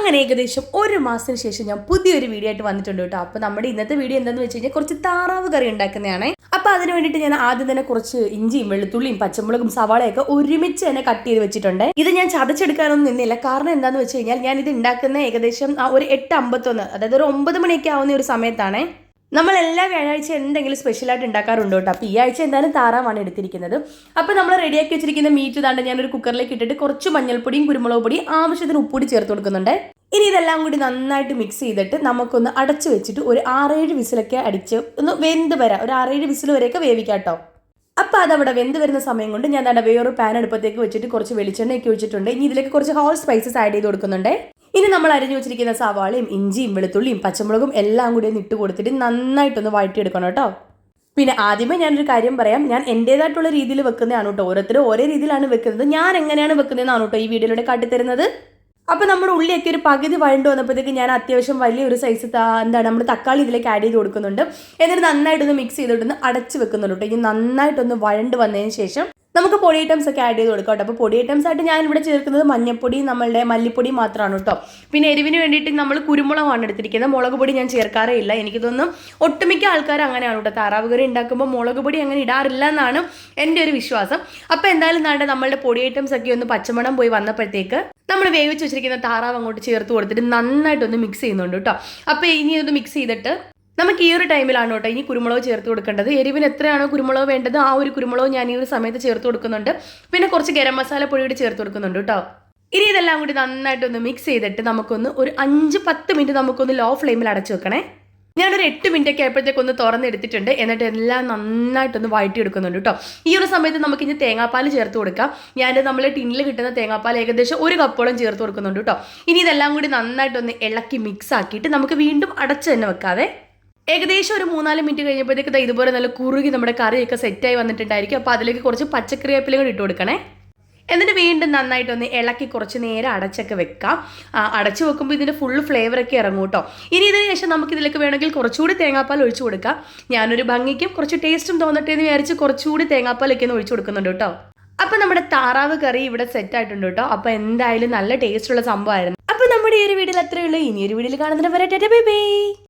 അങ്ങനെ ഏകദേശം ഒരു മാസത്തിന് ശേഷം ഞാൻ പുതിയൊരു വീഡിയോ ആയിട്ട് വന്നിട്ടുണ്ട് കേട്ടോ. അപ്പോൾ നമ്മുടെ ഇന്നത്തെ വീഡിയോ എന്താണെന്ന് വെച്ച് കഴിഞ്ഞാൽ കുറച്ച് താറാവ് കറി ഉണ്ടാക്കുന്നതാണ്. അപ്പോൾ അതിന് വേണ്ടിയിട്ട് ഞാൻ ആദ്യം തന്നെ കുറച്ച് ഇഞ്ചിയും വെളുത്തുള്ളിയും പച്ചമുളകും സവാളയൊക്കെ ഒരുമിച്ച് തന്നെ കട്ട് ചെയ്ത് വെച്ചിട്ടുണ്ട്. ഇത് ഞാൻ ചതച്ചെടുക്കാനൊന്നും നിന്നില്ല. കാരണം എന്താണെന്ന് വെച്ച് കഴിഞ്ഞാൽ ഞാൻ ഇത് ഉണ്ടാക്കുന്ന ഏകദേശം ഒരു 8:51, അതായത് ഒരു 9 മണിയൊക്കെ ആവുന്ന ഒരു സമയത്താണ്. നമ്മൾ എല്ലാ വ്യാഴാഴ്ച എന്തെങ്കിലും സ്പെഷ്യലായിട്ട് ഉണ്ടാക്കാറുണ്ട് കേട്ടോ. അപ്പോൾ ഈ ആഴ്ച എന്തായാലും താറാവാണ് എടുത്തിരിക്കുന്നത്. അപ്പോൾ നമ്മൾ റെഡിയാക്കി വെച്ചിരിക്കുന്ന മീറ്റ് താണ്ട് ഞാനൊരു കുക്കറിലേക്ക് ഇട്ടിട്ട് കുറച്ച് മഞ്ഞൾപ്പൊടിയും കുരുമുളക് പൊടിയും ആവശ്യത്തിന് ഉപ്പുപൊടി ചേർത്ത് കൊടുക്കുന്നുണ്ട്. ഇനി ഇതെല്ലാം കൂടി നന്നായിട്ട് മിക്സ് ചെയ്തിട്ട് നമുക്കൊന്ന് അടച്ചു വെച്ചിട്ട് ഒരു 6-7 വിസിലൊക്കെ അടിച്ച് ഒന്ന് വെന്ത് വരാം. ഒരു 6-7 വിസിൽ വരെയൊക്കെ വേവിക്കാം കേട്ടോ. അപ്പോൾ അതവിടെ വെന്ത് വരുന്ന സമയം കൊണ്ട് ഞാൻ അവിടെ വേറൊരു പാൻ അടുപ്പത്തേക്ക് വെച്ചിട്ട് കുറച്ച് വെളിച്ചെണ്ണയൊക്കെ ഒഴിച്ചിട്ടുണ്ട്. ഇനി ഇതിലേക്ക് കുറച്ച് ഹോൾ സ്പൈസസ് ആഡ് ചെയ്ത് കൊടുക്കുന്നുണ്ട്. ഇനി നമ്മൾ അരിഞ്ഞു വെച്ചിരിക്കുന്ന സവാളയും ഇഞ്ചിയും വെളുത്തുള്ളിയും പച്ചമുളകും എല്ലാം കൂടി ഒന്ന് ഇട്ട് കൊടുത്തിട്ട് നന്നായിട്ടൊന്ന് വഴറ്റിയെടുക്കണം കേട്ടോ. പിന്നെ ആദ്യമേ ഞാനൊരു കാര്യം പറയാം, ഞാൻ എൻ്റേതായിട്ടുള്ള രീതിയിൽ വെക്കുന്നതാണ് കേട്ടോ. ഓരോരുത്തരും ഓരോ രീതിയിലാണ് വെക്കുന്നത്. ഞാൻ എങ്ങനെയാണ് വെക്കുന്നതെന്നാണ് കേട്ടോ ഈ വീഡിയോയിലൂടെ കാട്ടിത്തരുന്നത്. അപ്പോൾ നമ്മുടെ ഉള്ളിയൊക്കെ ഒരു പകുതി വഴണ്ട് വന്നപ്പോഴത്തേക്ക് ഞാൻ അത്യാവശ്യം വലിയൊരു സൈസ് നമ്മൾ തക്കാളി ഇതിലേക്ക് ആഡ് ചെയ്ത് കൊടുക്കുന്നുണ്ട്. എന്നിട്ട് നന്നായിട്ടൊന്ന് മിക്സ് ചെയ്തിട്ടൊന്ന് അടച്ച് വെക്കുന്നുണ്ട് കേട്ടോ. ഇനി നന്നായിട്ടൊന്ന് വഴണ്ട് വന്നതിന് ശേഷം നമുക്ക് പൊടി ഐറ്റംസ് ഒക്കെ ആഡ് ചെയ്ത് കൊടുക്കാം കേട്ടോ. അപ്പോൾ പൊടി ഐറ്റംസ് ആയിട്ട് ഞാൻ ഇവിടെ ചേർക്കുന്നത് മഞ്ഞപ്പൊടി, നമ്മളുടെ മല്ലിപ്പൊടി മാത്രമാണ് കേട്ടോ. പിന്നെ എരിവിന് വേണ്ടിയിട്ട് നമ്മൾ കുരുമുളകാണ് എടുത്തിരിക്കുന്നത്. മുളക് പൊടി ഞാൻ ചേർക്കാറേ ഇല്ല. എനിക്ക് തോന്നുന്നു ഒട്ടുമിക്ക ആൾക്കാർ അങ്ങനെയാണ് കേട്ടോ. താറാവ് കറി ഉണ്ടാക്കുമ്പോൾ മുളക് പൊടി അങ്ങനെ ഇടാറില്ല എന്നാണ് എൻ്റെ ഒരു വിശ്വാസം. അപ്പോൾ എന്തായാലും നമ്മളുടെ പൊടി ഐറ്റംസ് ഒക്കെ ഒന്ന് പച്ചമണം പോയി വന്നപ്പോഴത്തേക്ക് നമ്മൾ വേവിച്ച് വെച്ചിരിക്കുന്ന താറാവ് അങ്ങോട്ട് ചേർത്ത് കൊടുത്തിട്ട് നന്നായിട്ടൊന്ന് മിക്സ് ചെയ്യുന്നുണ്ട് കേട്ടോ. അപ്പോൾ ഇനി ഒന്ന് മിക്സ് ചെയ്തിട്ട് നമുക്ക് ഈ ഒരു ടൈമിലാണ് കേട്ടോ ഇനി കുരുമുളക് ചേർത്ത് കൊടുക്കേണ്ടത്. എരിവിന് എത്രയാണോ കുരുമുളക് വേണ്ടത് ആ ഒരു കുരുമുളക് ഞാൻ ഈ ഒരു സമയത്ത് ചേർത്ത് കൊടുക്കുന്നുണ്ട്. പിന്നെ കുറച്ച് ഗരം മസാല പൊടി കൂടി ചേർത്ത് കൊടുക്കുന്നുണ്ട് കേട്ടോ. ഇനി ഇതെല്ലാം കൂടി നന്നായിട്ടൊന്ന് മിക്സ് ചെയ്തിട്ട് നമുക്കൊന്ന് ഒരു 5-10 മിനിറ്റ് നമുക്കൊന്ന് ലോ ഫ്ലെയിമിൽ അടച്ചു വെക്കണേ. ഞാനൊരു 8 മിനിറ്റൊക്കെ ആയപ്പോഴത്തേക്കൊന്ന് തുറന്നെടുത്തിട്ടുണ്ട്. എന്നിട്ട് എല്ലാം നന്നായിട്ടൊന്ന് വഴറ്റിയെടുക്കുന്നുണ്ട് കേട്ടോ. ഈ ഒരു സമയത്ത് നമുക്ക് ഇനി തേങ്ങാപ്പാൽ ചേർത്ത് കൊടുക്കാം. ഞാൻ നമ്മൾ ടിന്നിൽ കിട്ടുന്ന തേങ്ങാപ്പാൽ ഏകദേശം 1 കപ്പോളം ചേർത്ത് കൊടുക്കുന്നുണ്ട് കേട്ടോ. ഇനി ഇതെല്ലാം കൂടി നന്നായിട്ടൊന്ന് ഇളക്കി മിക്സ് ആക്കിയിട്ട് നമുക്ക് വീണ്ടും അടച്ച് തന്നെ വെക്കാതെ ഏകദേശം ഒരു 3-4 മിനിറ്റ് കഴിഞ്ഞപ്പോഴത്തേക്ക് ഇതുപോലെ നല്ല കുറുകി നമ്മുടെ കറിയൊക്കെ സെറ്റായി വന്നിട്ടുണ്ടായിരിക്കും. അപ്പോൾ അതിലേക്ക് കുറച്ച് പച്ചക്കറിവേപ്പിലയും കൂടി ഇട്ട് കൊടുക്കണേ. എന്നിട്ട് വീണ്ടും നന്നായിട്ടൊന്ന് ഇളക്കി കുറച്ച് നേരം അടച്ചൊക്കെ വെക്കാം. അടച്ചു വെക്കുമ്പോൾ ഇതിൻ്റെ ഫുൾ ഫ്ലേവറൊക്കെ ഇറങ്ങും കേട്ടോ. ഇനി ഇതിന് ശേഷം നമുക്ക് ഇതിലേക്ക് വേണമെങ്കിൽ കുറച്ചുകൂടി തേങ്ങാപ്പാൽ ഒഴിച്ചു കൊടുക്കാം. ഞാനൊരു ഭംഗിക്കും കുറച്ച് ടേസ്റ്റും തോന്നട്ടെ എന്ന് വിചാരിച്ച് കുറച്ചുകൂടി തേങ്ങാപ്പാലൊക്കെ ഒന്ന് ഒഴിച്ചു കൊടുക്കുന്നുണ്ട് കേട്ടോ. അപ്പോൾ നമ്മുടെ താറാവ് കറി ഇവിടെ സെറ്റ് ആയിട്ടുണ്ട് കേട്ടോ. അപ്പോൾ എന്തായാലും നല്ല ടേസ്റ്റുള്ള സംഭവമായിരുന്നു. അപ്പോൾ നമ്മുടെ ഈ ഒരു വീഡിയോയിൽ അത്രയേ ഉള്ളൂ. ഇനി ഒരു വീഡിയോയിൽ കാണുന്നതിന് വരെ ബൈ ബൈ.